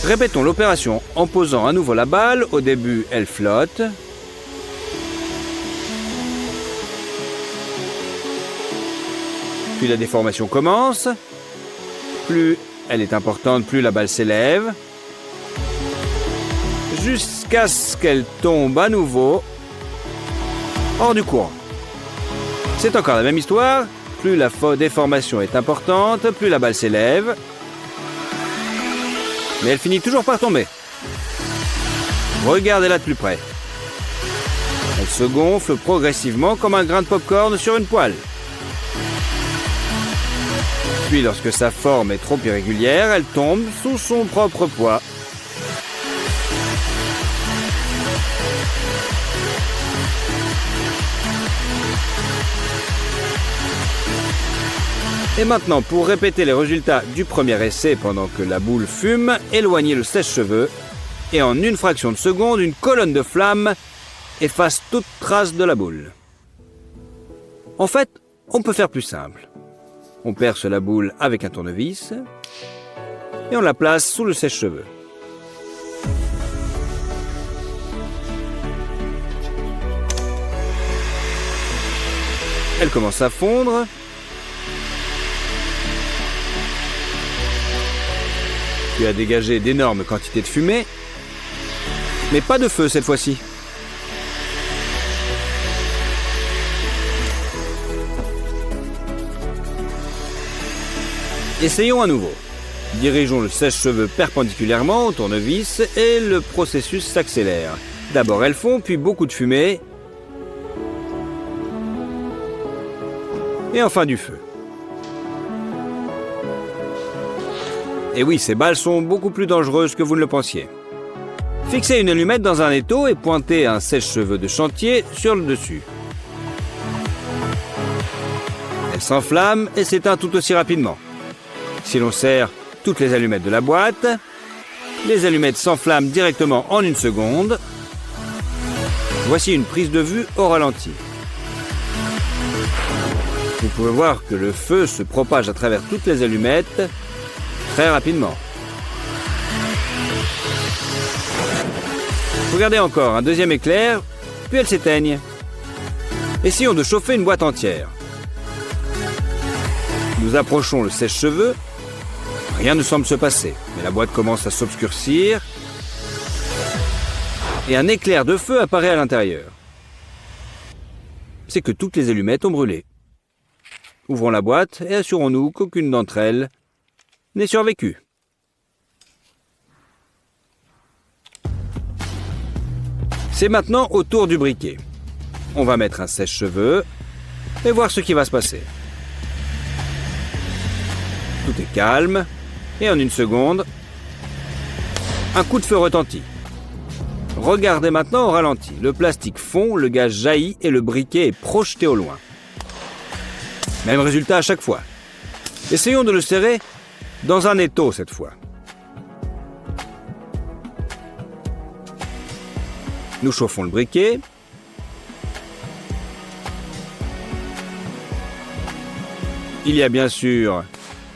Répétons l'opération en posant à nouveau la balle. Au début, elle flotte. Puis la déformation commence. Plus elle est importante, plus la balle s'élève. Jusqu'à ce qu'elle tombe à nouveau hors du courant. C'est encore la même histoire. Plus la déformation est importante, plus la balle s'élève. Mais elle finit toujours par tomber. Regardez-la de plus près. Elle se gonfle progressivement comme un grain de pop-corn sur une poêle. Puis lorsque sa forme est trop irrégulière, elle tombe sous son propre poids. Et maintenant, pour répéter les résultats du premier essai pendant que la boule fume, éloignez le sèche-cheveux et en une fraction de seconde, une colonne de flammes efface toute trace de la boule. En fait, on peut faire plus simple. On perce la boule avec un tournevis et on la place sous le sèche-cheveux. Elle commence à fondre. Puis à dégager d'énormes quantités de fumée, mais pas de feu cette fois-ci. Essayons à nouveau. Dirigeons le sèche-cheveux perpendiculairement au tournevis et le processus s'accélère. D'abord elles fond, puis beaucoup de fumée. Et enfin du feu. Et oui, ces balles sont beaucoup plus dangereuses que vous ne le pensiez. Fixez une allumette dans un étau et pointez un sèche-cheveux de chantier sur le dessus. Elle s'enflamme et s'éteint tout aussi rapidement. Si l'on serre toutes les allumettes de la boîte, les allumettes s'enflamment directement en une seconde. Voici une prise de vue au ralenti. Vous pouvez voir que le feu se propage à travers toutes les allumettes très rapidement. Regardez encore, un deuxième éclair, puis elles s'éteignent. Essayons de chauffer une boîte entière. Nous approchons le sèche-cheveux. Rien ne semble se passer, mais la boîte commence à s'obscurcir et un éclair de feu apparaît à l'intérieur. C'est que toutes les allumettes ont brûlé. Ouvrons la boîte et assurons-nous qu'aucune d'entre elles n'ait survécu. C'est maintenant au tour du briquet. On va mettre un sèche-cheveux et voir ce qui va se passer. Tout est calme et en une seconde, un coup de feu retentit. Regardez maintenant au ralenti. Le plastique fond, le gaz jaillit et le briquet est projeté au loin. Même résultat à chaque fois. Essayons de le serrer dans un étau cette fois. Nous chauffons le briquet. Il y a bien sûr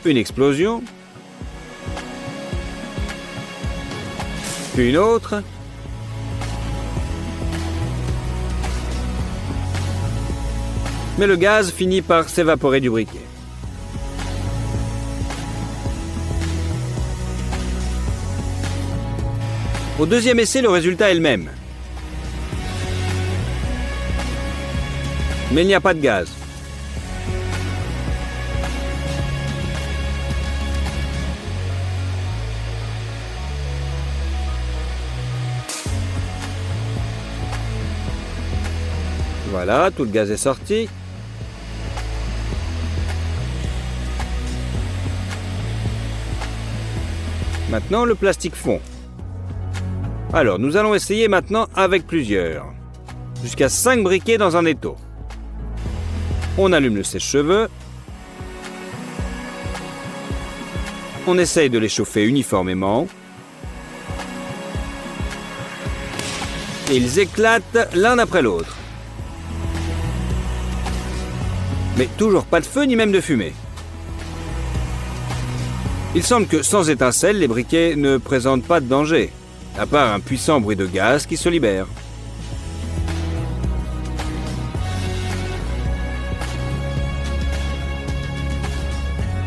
une explosion. Puis une autre. Mais le gaz finit par s'évaporer du briquet. Au deuxième essai, le résultat est le même. Mais il n'y a pas de gaz. Voilà, tout le gaz est sorti. Maintenant, le plastique fond. Alors, nous allons essayer maintenant avec plusieurs. Jusqu'à 5 briquets dans un étau. On allume le sèche-cheveux. On essaye de les chauffer uniformément. Et ils éclatent l'un après l'autre. Mais toujours pas de feu ni même de fumée. Il semble que sans étincelles, les briquets ne présentent pas de danger, à part un puissant bruit de gaz qui se libère.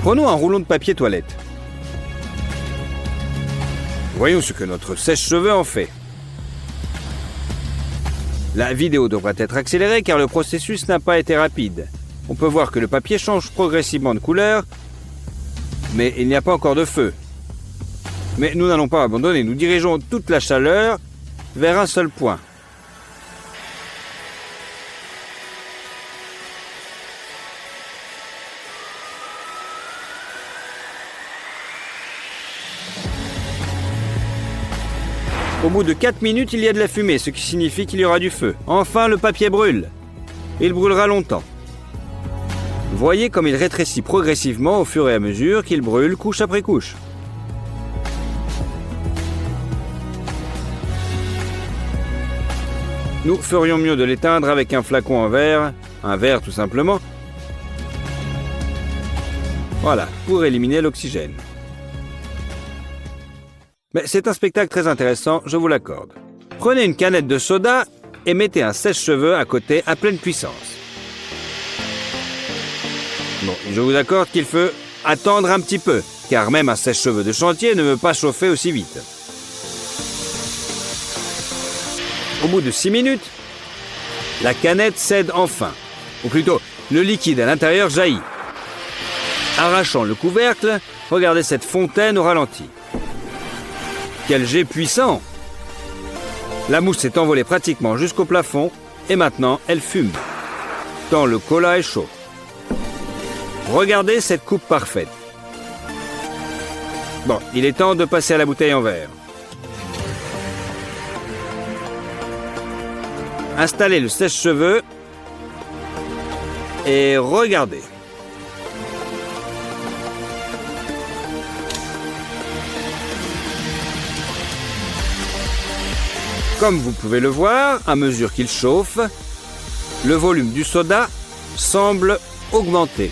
Prenons un rouleau de papier toilette. Voyons ce que notre sèche-cheveux en fait. La vidéo devrait être accélérée car le processus n'a pas été rapide. On peut voir que le papier change progressivement de couleur, mais il n'y a pas encore de feu. Mais nous n'allons pas abandonner, nous dirigeons toute la chaleur vers un seul point. Au bout de 4 minutes, il y a de la fumée, ce qui signifie qu'il y aura du feu. Enfin, le papier brûle. Il brûlera longtemps. Voyez comme il rétrécit progressivement au fur et à mesure qu'il brûle couche après couche. Nous ferions mieux de l'éteindre avec un flacon en verre, un verre tout simplement. Voilà, pour éliminer l'oxygène. Mais c'est un spectacle très intéressant, je vous l'accorde. Prenez une canette de soda et mettez un sèche-cheveux à côté à pleine puissance. Bon, je vous accorde qu'il faut attendre un petit peu, car même un sèche-cheveux de chantier ne veut pas chauffer aussi vite. Au bout de 6 minutes, la canette cède enfin. Ou plutôt, le liquide à l'intérieur jaillit. Arrachant le couvercle, regardez cette fontaine au ralenti. Quel jet puissant! La mousse s'est envolée pratiquement jusqu'au plafond et maintenant elle fume. Tant le cola est chaud. Regardez cette coupe parfaite. Bon, il est temps de passer à la bouteille en verre. Installez le sèche-cheveux et regardez. Comme vous pouvez le voir, à mesure qu'il chauffe, le volume du soda semble augmenter.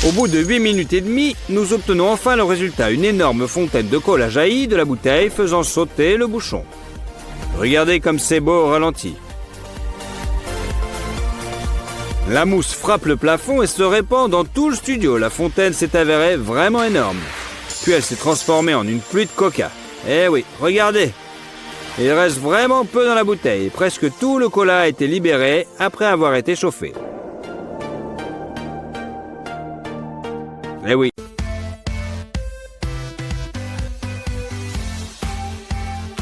Au bout de 8 minutes et demie, nous obtenons enfin le résultat, une énorme fontaine de cola jaillit de la bouteille faisant sauter le bouchon. Regardez comme c'est beau au ralenti. La mousse frappe le plafond et se répand dans tout le studio. La fontaine s'est avérée vraiment énorme. Puis elle s'est transformée en une pluie de coca. Eh oui, regardez. Il reste vraiment peu dans la bouteille. Presque tout le cola a été libéré après avoir été chauffé. Eh oui.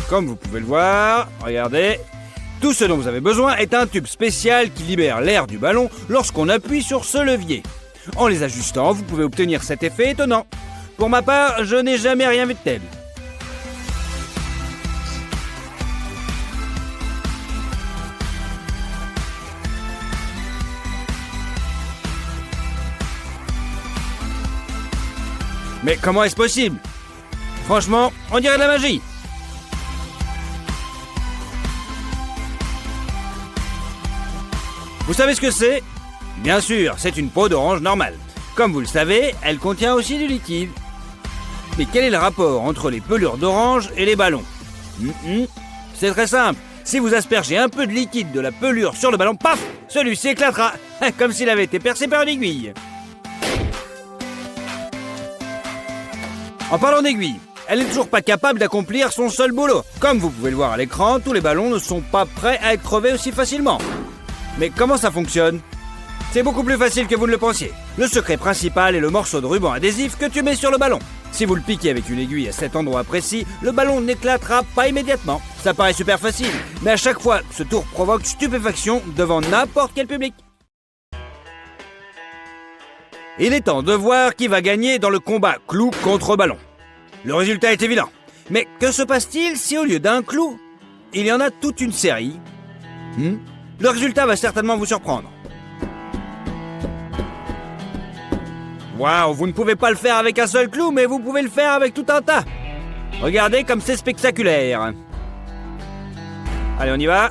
Comme vous pouvez le voir, regardez. Tout ce dont vous avez besoin est un tube spécial qui libère l'air du ballon lorsqu'on appuie sur ce levier. En les ajustant, vous pouvez obtenir cet effet étonnant. Pour ma part, je n'ai jamais rien vu de tel. Mais comment est-ce possible? Franchement, on dirait de la magie. Vous savez ce que c'est? Bien sûr, c'est une peau d'orange normale. Comme vous le savez, elle contient aussi du liquide. Mais quel est le rapport entre les pelures d'orange et les ballons? C'est très simple. Si vous aspergez un peu de liquide de la pelure sur le ballon, paf, celui-ci éclatera, comme s'il avait été percé par une aiguille. En parlant d'aiguille, elle n'est toujours pas capable d'accomplir son seul boulot. Comme vous pouvez le voir à l'écran, tous les ballons ne sont pas prêts à être crevés aussi facilement. Mais comment ça fonctionne? C'est beaucoup plus facile que vous ne le pensiez. Le secret principal est le morceau de ruban adhésif que tu mets sur le ballon. Si vous le piquez avec une aiguille à cet endroit précis, le ballon n'éclatera pas immédiatement. Ça paraît super facile, mais à chaque fois, ce tour provoque stupéfaction devant n'importe quel public. Il est temps de voir qui va gagner dans le combat clou contre ballon. Le résultat est évident. Mais que se passe-t-il si au lieu d'un clou, il y en a toute une série? Le résultat va certainement vous surprendre. Waouh, vous ne pouvez pas le faire avec un seul clou, mais vous pouvez le faire avec tout un tas. Regardez comme c'est spectaculaire. Allez, on y va.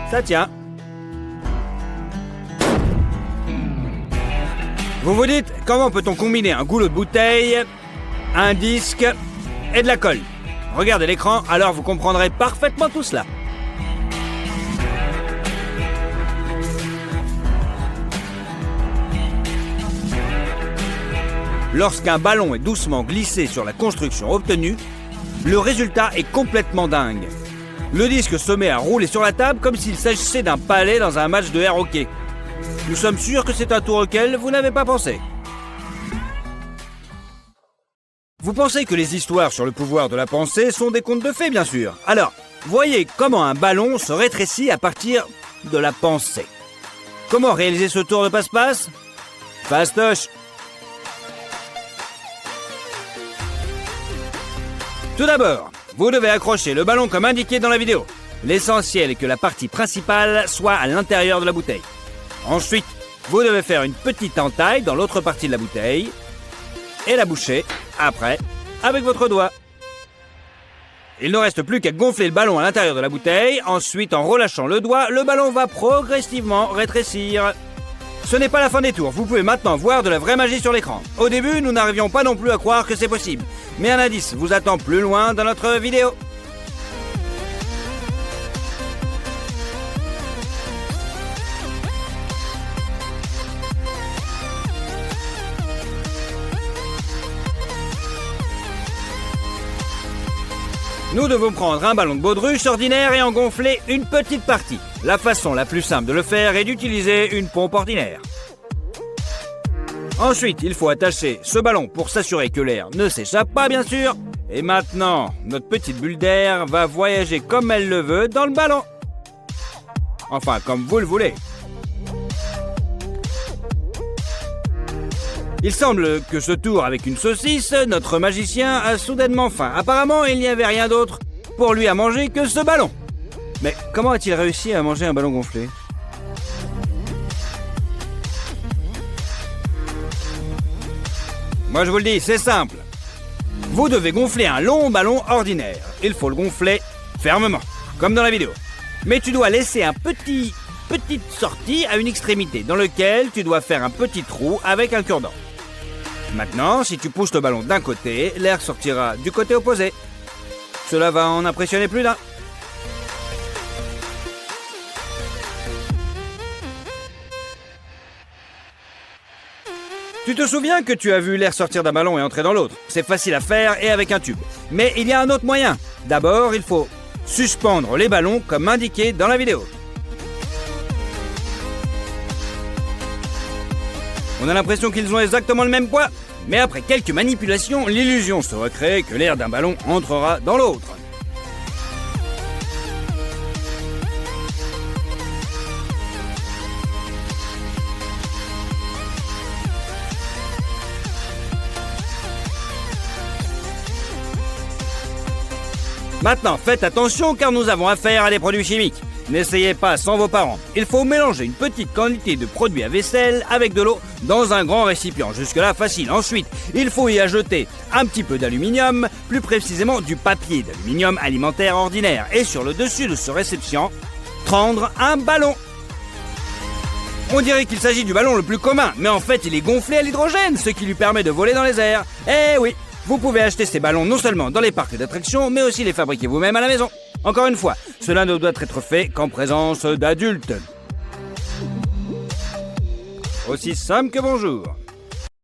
Ça tient. Vous vous dites, comment peut-on combiner un goulot de bouteille, un disque et de la colle? Regardez l'écran, alors vous comprendrez parfaitement tout cela. Lorsqu'un ballon est doucement glissé sur la construction obtenue, le résultat est complètement dingue. Le disque se met à rouler sur la table comme s'il s'agissait d'un palais dans un match de air hockey. Nous sommes sûrs que c'est un tour auquel vous n'avez pas pensé. Vous pensez que les histoires sur le pouvoir de la pensée sont des contes de fées, bien sûr. Alors, voyez comment un ballon se rétrécit à partir de la pensée. Comment réaliser ce tour de passe-passe? Fastoche. Tout d'abord, vous devez accrocher le ballon comme indiqué dans la vidéo. L'essentiel est que la partie principale soit à l'intérieur de la bouteille. Ensuite, vous devez faire une petite entaille dans l'autre partie de la bouteille et la boucher, après, avec votre doigt. Il ne reste plus qu'à gonfler le ballon à l'intérieur de la bouteille. Ensuite, en relâchant le doigt, le ballon va progressivement rétrécir. Ce n'est pas la fin des tours, vous pouvez maintenant voir de la vraie magie sur l'écran. Au début, nous n'arrivions pas non plus à croire que c'est possible. Mais un indice vous attend plus loin dans notre vidéo. Nous devons prendre un ballon de baudruche ordinaire et en gonfler une petite partie. La façon la plus simple de le faire est d'utiliser une pompe ordinaire. Ensuite, il faut attacher ce ballon pour s'assurer que l'air ne s'échappe pas, bien sûr. Et maintenant, notre petite bulle d'air va voyager comme elle le veut dans le ballon. Enfin, comme vous le voulez. Il semble que ce tour avec une saucisse, notre magicien a soudainement faim. Apparemment, il n'y avait rien d'autre pour lui à manger que ce ballon. Mais comment a-t-il réussi à manger un ballon gonflé? Moi je vous le dis, c'est simple. Vous devez gonfler un long ballon ordinaire. Il faut le gonfler fermement, comme dans la vidéo. Mais tu dois laisser un petite sortie à une extrémité dans lequel tu dois faire un petit trou avec un cure-dent. Maintenant, si tu pousses le ballon d'un côté, l'air sortira du côté opposé. Cela va en impressionner plus d'un. Tu te souviens que tu as vu l'air sortir d'un ballon et entrer dans l'autre? C'est facile à faire et avec un tube. Mais il y a un autre moyen. D'abord, il faut suspendre les ballons comme indiqué dans la vidéo. On a l'impression qu'ils ont exactement le même poids, mais après quelques manipulations, l'illusion se recrée que l'air d'un ballon entrera dans l'autre. Maintenant, faites attention car nous avons affaire à des produits chimiques. N'essayez pas sans vos parents. Il faut mélanger une petite quantité de produit à vaisselle avec de l'eau dans un grand récipient. Jusque-là, facile. Ensuite, il faut y ajouter un petit peu d'aluminium, plus précisément du papier d'aluminium alimentaire ordinaire. Et sur le dessus de ce récipient, prendre un ballon. On dirait qu'il s'agit du ballon le plus commun, mais en fait, il est gonflé à l'hydrogène, ce qui lui permet de voler dans les airs. Eh oui, vous pouvez acheter ces ballons non seulement dans les parcs d'attractions, mais aussi les fabriquer vous-même à la maison. Encore une fois, cela ne doit être fait qu'en présence d'adultes. Aussi simple que bonjour.